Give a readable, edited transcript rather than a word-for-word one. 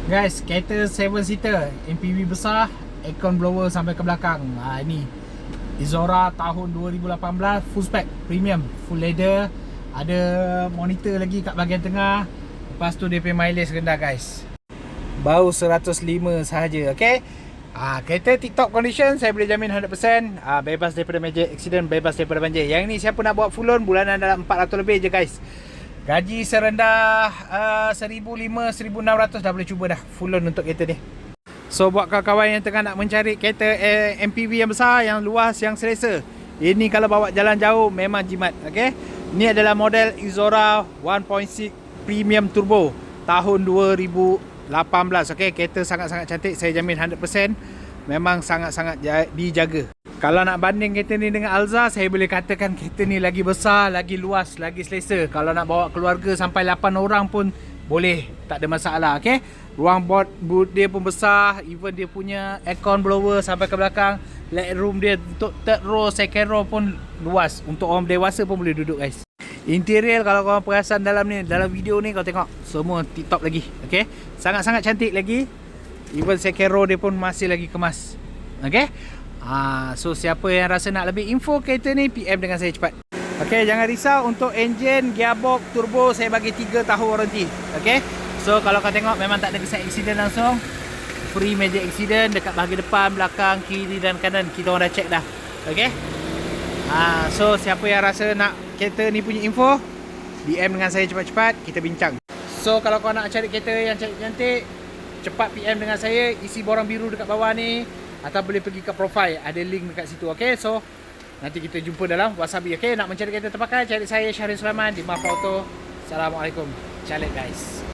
Guys, kereta 7 seater, MPV besar, aircon blower sampai ke belakang. Ini Izora tahun 2018, full spec, premium, full leather. Ada monitor lagi kat bahagian tengah. Lepas tu dia punya mileage rendah guys. Baru 105 sahaja, okey. Kereta tip-top condition, saya boleh jamin 100%. Bebas daripada major accident, bebas daripada banjir. Yang ni siapa nak buat full loan, bulanan dalam 400 lebih je guys. Gaji serendah 1,500-1,600 dah boleh cuba dah full loan untuk kereta ni. So buat kawan-kawan yang tengah nak mencari kereta MPV yang besar, yang luas, yang selesa, ini kalau bawa jalan jauh memang jimat, okey. Ini adalah model Izora 1.6 Premium Turbo tahun 2018, okey. Kereta sangat-sangat cantik, saya jamin 100%. Memang sangat-sangat dijaga. Kalau nak banding kereta ni dengan Alza, saya boleh katakan kereta ni lagi besar, lagi luas, lagi selesa. Kalau nak bawa keluarga sampai 8 orang pun boleh, tak ada masalah, okey. Ruang boot dia pun besar, even dia punya aircon blower sampai ke belakang. Legroom dia untuk third row, second row pun luas. Untuk orang dewasa pun boleh duduk guys. Interior kalau korang perasan dalam ni, dalam video ni kau tengok, semua tip-top lagi, okey. Sangat-sangat cantik lagi. Even second row dia pun masih lagi kemas, okey. So siapa yang rasa nak lebih info kereta ni, PM dengan saya cepat. Okey, jangan risau untuk enjin, gearbox, turbo saya bagi 3 tahun warranty. Okey. So kalau kau tengok memang tak ada kesan accident langsung. Free major accident dekat bahagian depan, belakang, kiri dan kanan. Kita orang dah check dah. Okey. So siapa yang rasa nak kereta ni punya info, DM dengan saya cepat-cepat, kita bincang. So kalau kau nak cari kereta yang cantik-cantik, cepat PM dengan saya, isi borang biru dekat bawah ni, atau boleh pergi ke profile, ada link dekat situ, okey. So nanti kita jumpa dalam Wasabi, okey. Nak mencari kereta terpakai, cari saya Syahrin Sulaiman di Maf Auto. Assalamualaikum. Calik guys.